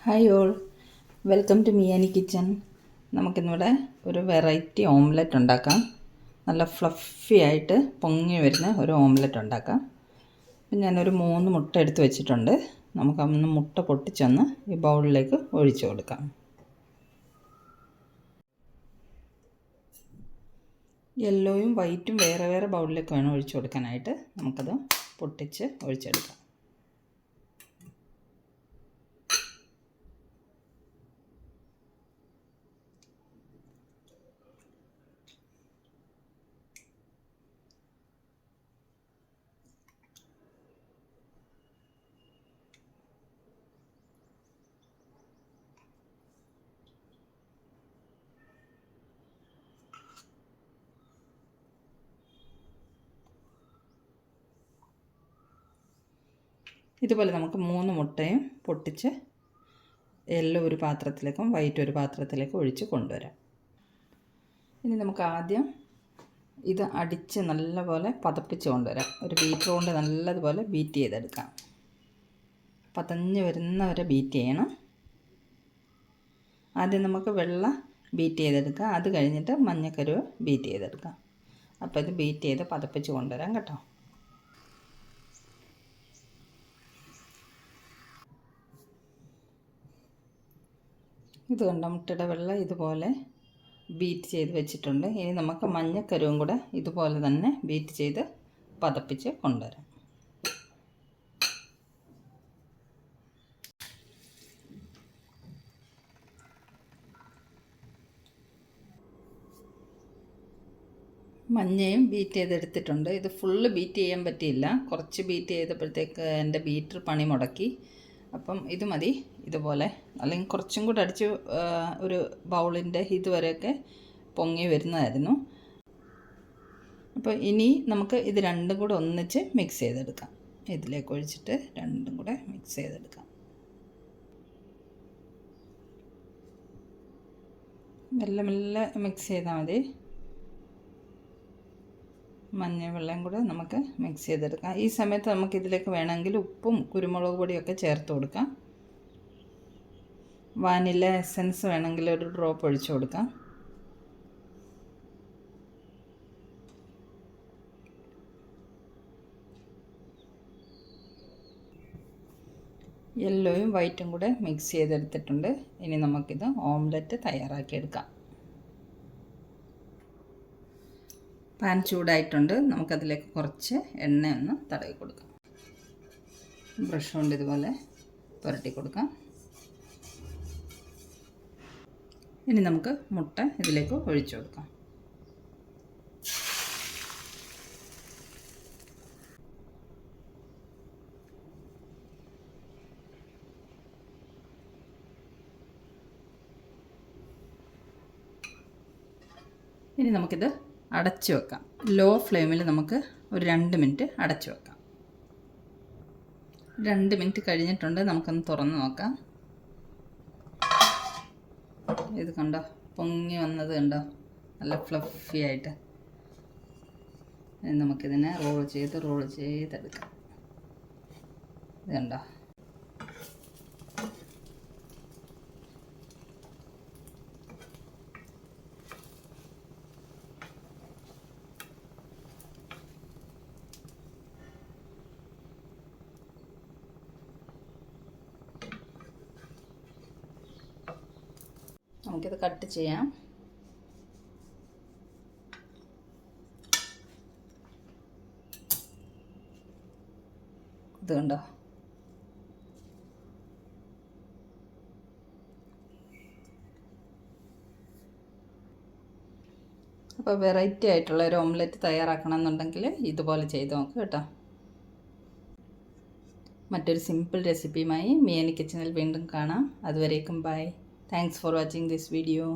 Hi all, welcome to Miyani kitchen. നമുക്കിന്നിവിടെ ഒരു variety omelette ഉണ്ടാക്കാം. നല്ല ഫ്ലഫി ആയിട്ട് പൊങ്ങി വരുന്ന ഒരു ഓംലെറ്റ് ഉണ്ടാക്കാം. അപ്പം ഞാനൊരു 3 മുട്ട എടുത്ത് വെച്ചിട്ടുണ്ട്. നമുക്കൊന്ന് മുട്ട പൊട്ടിച്ചൊന്ന് ഈ ബൗളിലേക്ക് ഒഴിച്ചു കൊടുക്കാം. യെല്ലോയും വൈറ്റും വേറെ വേറെ ബൗളിലേക്ക് വേണം ഒഴിച്ചു കൊടുക്കാനായിട്ട്. നമുക്കത് പൊട്ടിച്ച് ഒഴിച്ചെടുക്കാം. ഇതുപോലെ നമുക്ക് 3 മുട്ടയും പൊട്ടിച്ച് യെല്ലോ ഒരു പാത്രത്തിലേക്കും വൈറ്റ് ഒരു പാത്രത്തിലേക്കും ഒഴിച്ച് കൊണ്ടുവരാം. ഇനി നമുക്ക് ആദ്യം ഇത് അടിച്ച് നല്ലപോലെ പതപ്പിച്ച് കൊണ്ടുവരാം. ഒരു ബീറ്റർ കൊണ്ട് നല്ലതുപോലെ ബീറ്റ് ചെയ്തെടുക്കാം. പതഞ്ഞ് വരുന്നവരെ ബീറ്റ് ചെയ്യണം. ആദ്യം നമുക്ക് വെള്ള ബീറ്റ് ചെയ്തെടുക്കാം, അത് കഴിഞ്ഞിട്ട് മഞ്ഞക്കരുവ് ബീറ്റ് ചെയ്തെടുക്കാം. അപ്പോൾ ഇത് ബീറ്റ് ചെയ്ത് പതപ്പിച്ച് കൊണ്ടുവരാം കേട്ടോ. ഇത് കണ്ട മുട്ടയുടെ വെള്ള ഇതുപോലെ ബീറ്റ് ചെയ്ത് വെച്ചിട്ടുണ്ട്. ഇനി നമുക്ക് മഞ്ഞക്കരുവും കൂടെ ഇതുപോലെ തന്നെ ബീറ്റ് ചെയ്ത് പതപ്പിച്ച് കൊണ്ടുവരാം. മഞ്ഞയും ബീറ്റ് ചെയ്തെടുത്തിട്ടുണ്ട്. ഇത് ഫുള്ള് ബീറ്റ് ചെയ്യാൻ പറ്റിയില്ല, കുറച്ച് ബീറ്റ് ചെയ്തപ്പോഴത്തേക്ക് എൻ്റെ ബീറ്റർ പണി മുടക്കി. അപ്പം ഇത് മതി. ഇതുപോലെ അല്ലെങ്കിൽ കുറച്ചും കൂടെ അടിച്ച് ഒരു ബൗളിൻ്റെ ഇതുവരെയൊക്കെ പൊങ്ങി വരുന്നതായിരുന്നു. അപ്പോൾ ഇനി നമുക്ക് ഇത് രണ്ടും കൂടെ ഒന്നിച്ച് മിക്സ് ചെയ്തെടുക്കാം. ഇതിലേക്ക് ഒഴിച്ചിട്ട് രണ്ടും കൂടെ മിക്സ് ചെയ്തെടുക്കാം. മെല്ലെ മെല്ലെ മിക്സ് ചെയ്താൽ മതി. മഞ്ഞ വെള്ളം കൂടെ നമുക്ക് മിക്സ് ചെയ്തെടുക്കാം. ഈ സമയത്ത് നമുക്ക് ഇതിലേക്ക് വേണമെങ്കിൽ ഉപ്പും കുരുമുളക് പൊടിയൊക്കെ ചേർത്ത് കൊടുക്കാം. വാനില എസൻസ് വേണമെങ്കിൽ ഒരു ഡ്രോപ്പ് ഒഴിച്ചു കൊടുക്കാം. യെല്ലോയും വൈറ്റും കൂടെ മിക്സ് ചെയ്തെടുത്തിട്ടുണ്ട്. ഇനി നമുക്കിത് ഓംലെറ്റ് തയ്യാറാക്കിയെടുക്കാം. പാൻ ചൂടായിട്ടുണ്ട്. നമുക്കതിലേക്ക് കുറച്ച് എണ്ണ ഒന്ന് തടവി കൊടുക്കാം. ബ്രഷ് കൊണ്ട് ഇതുപോലെ പുരട്ടി കൊടുക്കാം. ഇനി നമുക്ക് മുട്ട ഇതിലേക്ക് ഒഴിച്ചു കൊടുക്കാം. ഇനി നമുക്കിത് അടച്ചു വെക്കാം. ലോ ഫ്ലെയിമിൽ നമുക്ക് ഒരു 2 മിനിറ്റ് അടച്ചു വെക്കാം. 2 മിനിറ്റ് കഴിഞ്ഞിട്ടുണ്ട്. നമുക്കൊന്ന് തുറന്ന് നോക്കാം. ഇത് കണ്ടോ, പൊങ്ങി വന്നത് കണ്ടോ, നല്ല ഫ്ലഫി ആയിട്ട്. നമുക്കിതിനെ റോൾ ചെയ്തെടുക്കാം. ഇത് കണ്ടോ. നമുക്കിത് കട്ട് ചെയ്യാം. ഇത് കണ്ടോ. അപ്പോൾ വെറൈറ്റി ആയിട്ടുള്ള ഒരു ഓംലെറ്റ് തയ്യാറാക്കണം എന്നുണ്ടെങ്കിൽ ഇതുപോലെ ചെയ്ത് നോക്കുക കേട്ടോ. മറ്റൊരു സിമ്പിൾ റെസിപ്പിയുമായി മിയാനി കിച്ചണിൽ വീണ്ടും കാണാം. അതുവരേക്കും by. Thanks for watching this video.